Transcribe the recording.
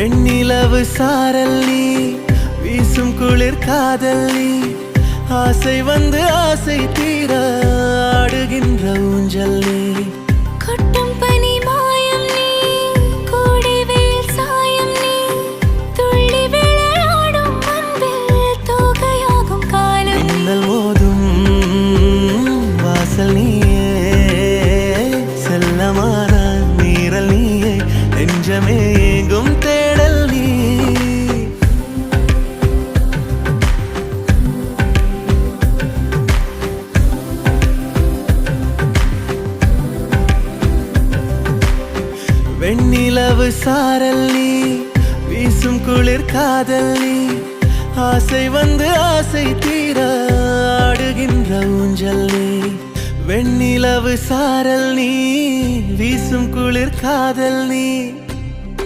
வெண்ணிலவு சாரல் நீ, வீசும் குளிர் காதல் நீ, ஆசை வந்து ஆசை தீர ஆடுகின்ற ஊஞ்சல் நீ. கொட்டும் பனி மாயம் நீ, கோடை வெயில் சாயம் நீ, துள்ளி விளையாடும் அன்பில் தோகையாகும் காலம் நீ. மின்னல் மோதும் வாசல் நீயே, செல்லமான நீரல் நீயே, நெஞ்சமே எங்கும் தேடல் நீ. வெண்ணிலவு சாரல் நீ, வீசும் குளிர் காதல் நீ, ஆசை வந்து ஆசை தீர ஆடுகின்ற ஊஞ்சல் நீ. வெண்ணிலவு சாரல் நீ, வீசும் குளிர் காதல் நீ,